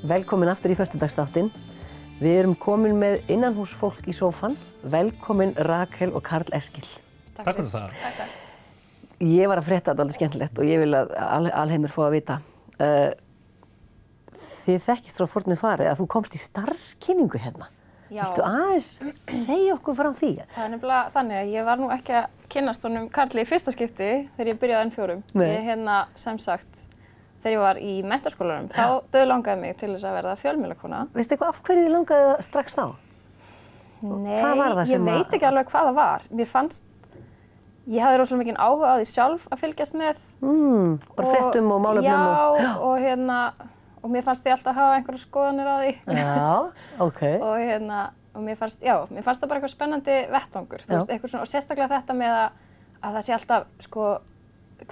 Velkomin aftur í föstudagsþáttinn. Við erum komin með innanhúsfólk í sófann. Velkomin Rakel og Karl Eskil. Takk fyrir það. Takk. Ég var að frétta þetta alveg skemmtilegt og ég vil að alheimur fá að vita. Þið þekkist frá fornu fari að þú komst í starfskynningu hérna. Já. Viltu aðeins segja okkur frá því? Það er nefnilega þannig að ég var nú ekki að kynnast honum Karli í fyrsta skipti þegar ég byrjaði N4. Nei. Ég sem sagt, þegar ég var í menntaskólanum, þá dauðlangaði mig til þess að verða fjölmiðlakona. Veistu eitthvað af hverju þið langaði það strax þá? Nei, Hvað var það ég sem veit ekki alveg hvað það var. Mér fannst, ég hafði rosalega mikinn áhuga á því sjálf að fylgjast með. Bara fréttum og málefnum og... Já, og mér fannst ég alltaf hafa einhverjar skoðanir á því. Já, ok. Og mér fannst það bara eitthvað spennandi vettvangur, þú veist, eitthvað svona, og sérstaklega þetta með að það sé alltaf, sko,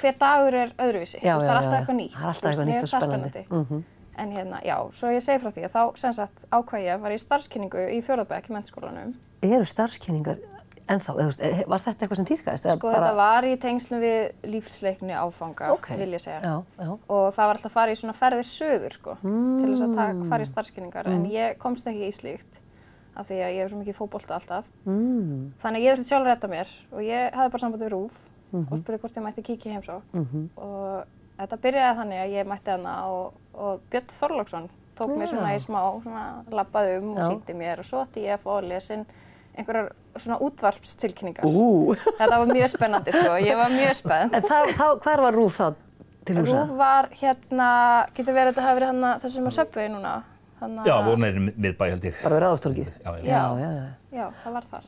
hver dagur er öðruvísi, Já, það er alltaf eitthvað nýtt. Það er alltaf eitthvað nýtt og spennandi. En svo ég segi frá því að þá sem sagt ákvað ég að fara í starfskynningu í 4. bekk í menntaskólanum. Eru starfskynningar ennþá, var þetta eitthvað sem tíðkaðist? Sko þetta var í tengslum við lífsleikni áfanga, vil ég segja. Já. Og það var alltaf að fara í svona ferðir söður, sko, til þess að fara í starfskynningar, en ég komst ekki í slíkt. Af því að ég hef svo mikið fótbolta alltaf. Þannig að ég þurfti sjálf að redda mér og ég hafði bara samband við RÚV og spurði hvort ég mætti kíkja í heimsókn. Og þetta byrjaði þannig að ég mætti hana og Björn Þorláksson tók mig svona í smá, labbaði og sýndi mér og svo átti ég að fá að lesa einhverjar svona útvarpstilkynningar. Þetta var mjög spennandi, sko, ég var mjög spennt. En hvar var RÚV þá til húsa? RÚV var getur verið að þetta hafi verið það sem á Subway núna. Já, voru neyri miðbæ held ég. Bara við Ráðhústorgið? Já, það var þar.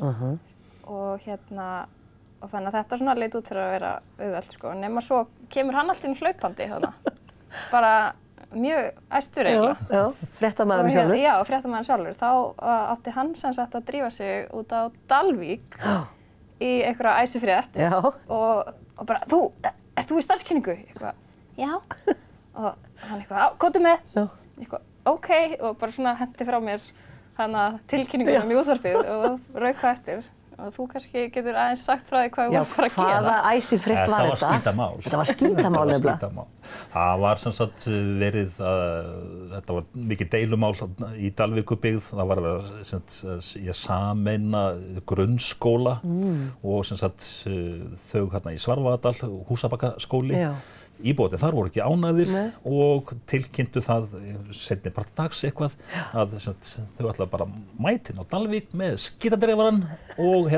Og þannig að þetta svona leit út fyrir að vera auðvelt, sko. Nema svo kemur hann alltaf inn hlaupandi þarna. Bara mjög æstur eiginlega. Já, fréttamaðurinn sjálfur. Já, fréttamaðurinn sjálfur. Þá átti hann sem sagt að drífa sig út á Dalvík í einhverja æsifrétt. Og bara, ert þú í starfskynningu? Eitthvað, já. Og hann eitthvað, komdu með. Eitthvað, ok, og bara svona henti frá mér tilkynningunum í útvarpið og rauk hvað eftir. Og þú kannski getur aðeins sagt frá því hvað við vorum að fara að gera. Hvaða æsifrétt var þetta? Þetta var skítamál. Þetta var skítamál nefnilega. Það var sem sagt verið þetta var mikið deilumál í Dalvíkurbyggð. Það var að vera sameina grunnskóla og sem sagt þau hérna í Svarfaðardal, Húsabakkaskóli. Íbúarnir þar voru ekki ánægðir og tilkynntu það seinni part dags eitthvað að þau ætlaði bara mætin á Dalvík með skítadreifaran og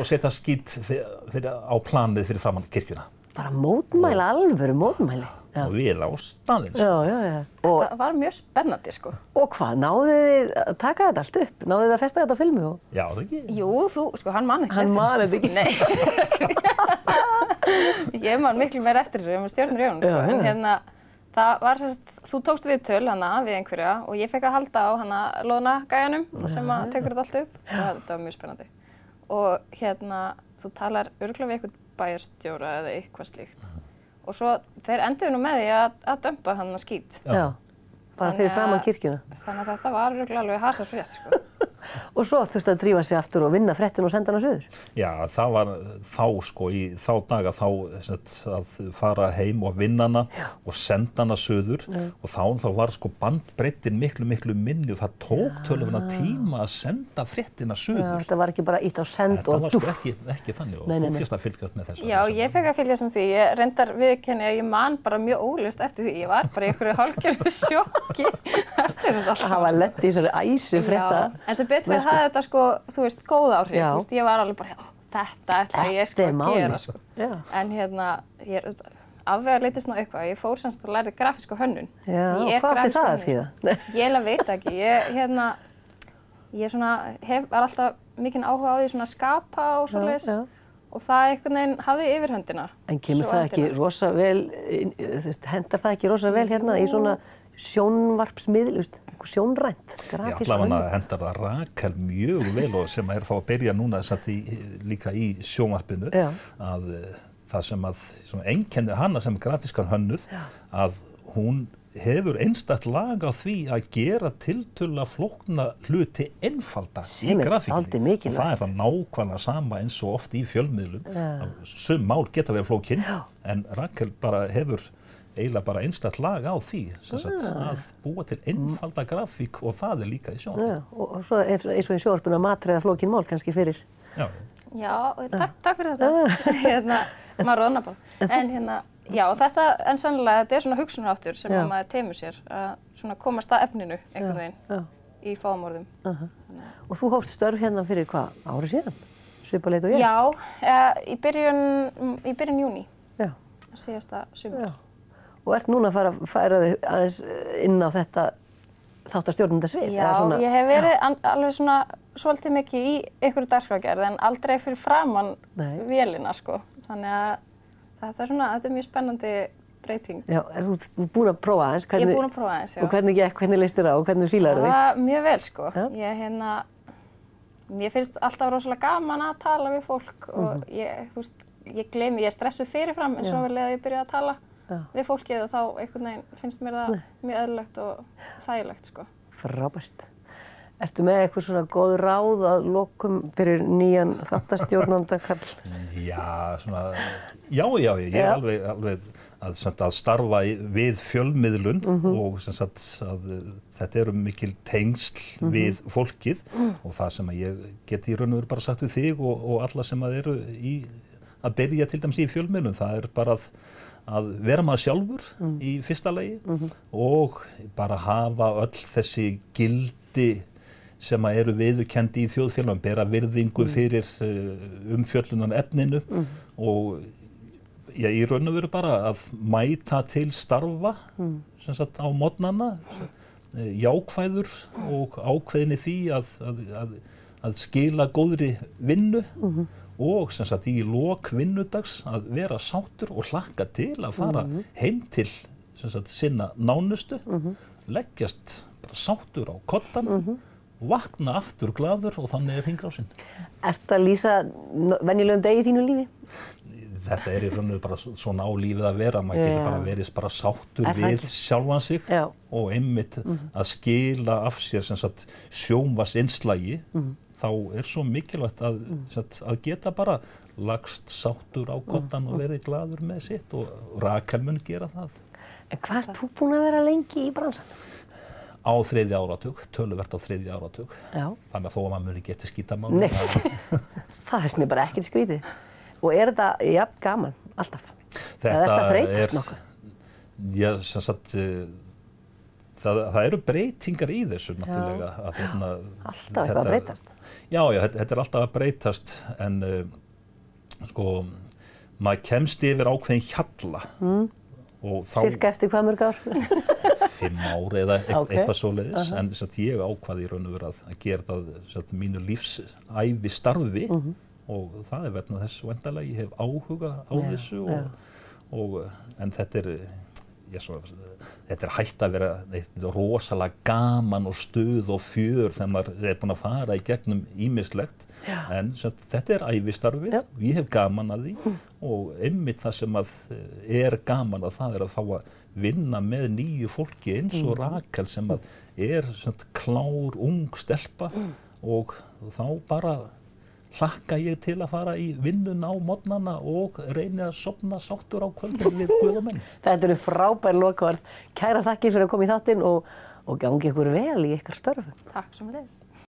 setja skít á planið fyrir framan kirkjuna. Bara mótmæla, alvöru mótmæli. Og við á staðinn. Það var mjög spennandi, sko. Og hvað, náðuð þið að taka þetta allt upp? Náðuð þið að festa þetta á filmu? Já, það ekki. Jú, hann man ekki. Hann man þetta ekki? Nei. Ég man miklu meira eftir þessu, ég var stjörnur í augunum, sko. En það var þú tókst viðtöl við einhverja og ég fekk að halda á loðna gæjanum sem tekur þetta allt upp og þetta var mjög spennandi. Og þú talar örugglega við einhvern bæjarstjóra eða eitthvað slíkt. Og svo þeir enduðu nú með því að dömpa skít. Já, bara fyrir framan kirkjuna. Þannig að þetta var örugglega alveg hasarfrétt, sko. Og svo þurfti að drífa sig aftur og vinna fréttin og senda hana suður? Já, það var þá, sko, í þá daga að fara heim og vinna hana og senda hana suður og þá var sko bandbreiddin miklu minni og það tók töluvuna tíma að senda fréttina suður. Já, þetta var ekki bara ítt á send og dúf. Þetta var sko ekki þannig og þú fyrst að fylgjast með þessu. Já, ég fekk að fylgjast með því. Ég reyndar viðurkenni að ég man bara mjög óljóst eftir því. Ég var bara í einhverju hálfgerðu sjokki eftir þetta allt. Það var lent í þessari æsifrétta. Betur fyrir hafði þetta, sko, þú veist, góð áhrif. Þú veist, ég var alveg bara, þetta ætla ég sko að gera, sko. En ég afvegaleiddist nú eitthvað. Ég fór semst að læra grafíska hönnun. Já, hvað átti það að þýða? Ég veit ekki. Ég var alltaf mikinn áhuga á því svona að skapa og svoleiðis. Og það einhvern veginn hafði yfirhöndina. En kemur það ekki rosa vel, hendar það ekki rosa vel í svona sjónvarpsmiðl, sjónrænt, grafíska hönnun? Já, hendar það Rakel mjög vel og sem þá að byrja núna líka í sjónvarpinu að það sem einkennir hana sem grafískan hönnuð að hún hefur einstakt lag á því að gera tiltölulega flókna hluti einfalda í grafíkinni. Og það það nákvæmlega sama eins og oft í fjölmiðlum. Sum mál geta verið flókin, en Rakel bara hefur eiginlega bara einstakt lag á því að búa til einfalda grafík og það líka í sjónvarpinu. Og svo eins og í sjónvarpinu að matreiða flókin mál kannski fyrir. Já, takk fyrir þetta. Maður roðnar bara. En sannlega þetta svona hugsunarháttur sem maður teymur sér að svona komast að efninu einhvern veginn í fáum orðum. Og þú hófst störf hérna fyrir hvað, ári síðan? Svipað leit og ég? Já, í byrjun júní. Síðasta sumar. Og ert núna að færa þig aðeins inn á þetta þáttastjórnendasvið? Já, ég hef verið alveg svona svolítið mikið í einhverju dagskrárgerð en aldrei fyrir framan vélina sko. Þannig að þetta er mjög spennandi breyting. Já, þú búin að prófa aðeins? Ég er búin að prófa aðeins, já. Og hvernig leist þér á og hvernig fílaðu þig? Mjög vel sko. Mér finnst alltaf rosalega gaman að tala við fólk og ég er stressuð fyrirfram en svo vel að ég byrja að tala við fólkið og þá einhvern veginn finnst mér það mjög eðlilegt og þægilegt sko. Frábært. Ertu með eitthvað svona góð ráð að lokum fyrir nýjan þáttastjórnanda Karl? Já, ég er alveg að starfa við fjölmiðlun og að þetta eru mikil tengsl við fólkið og það sem að ég geti í raun og veru bara sagt við þig og alla sem að eru að byrja til dæmis í fjölmiðlun, það er bara að vera maður sjálfur í fyrsta lagi og bara hafa öll þessi gildi sem að eru viðurkenndi í þjóðfélagum, bera virðingu fyrir umfjöllunar efninu og í raun og veru bara að mæta til starfa á morgnana, jákvæður og ákveðin í því að skila góðri vinnu og í lok vinnudags að vera sáttur og hlakka til að fara heim til sinna nánustu, leggjast bara sáttur á koddann, vakna aftur glaður og þannig hringrásinn. Ertu að lýsa venjulegum degi í þínu lífi? Þetta í raun og veru bara svona á lífið að vera, maður getur bara verið bara sáttur við sjálfan sig og einmitt að skila af sér sjónvarpsinnslagi. Þá svo mikilvægt að geta bara lagst sáttur á koddann og verið glaður með sitt og Rakel mun gera það. En hvað ert þú búin að vera lengi í bransanum? Á 3. áratug, töluvert á 3. áratug. Þannig að þó að maður muni geti skítamáli. Það finnst mér bara ekkert skrítið. Og þetta jafn gaman, alltaf? Eða þetta þreytast nokkuð? Það eru breytingar í þessu náttúrulega. Alltaf eitthvað að breytast? Já, þetta alltaf að breytast en maður kemst yfir ákveðin hjalla. Cirka eftir hvað mörg ár? 5 ár eða eitthvað svoleiðis. En ég ákvað í raun og veru að gera það mínu lífsævi starfi og það vegna þess væntanlega ég hef áhuga á þessu en þetta hætt að vera rosalega gaman og stuð og fjör þegar maður búinn að fara í gegnum ýmislegt en þetta ævistarfi, ég hef gaman að því og einmitt það sem að gaman að það að fá að vinna með nýju fólki eins og Rakel sem að klár, ung stelpa og þá bara hlakka ég til að fara í vinnuna á morgnana og reyni að sofna sáttur á kvöldin við Guð og menn. Þetta eru frábær lokaorð. Kærar þakkir fyrir að koma í þáttinn og gangi ykkur vel í ykkar störfum. Takk sömuleiðis.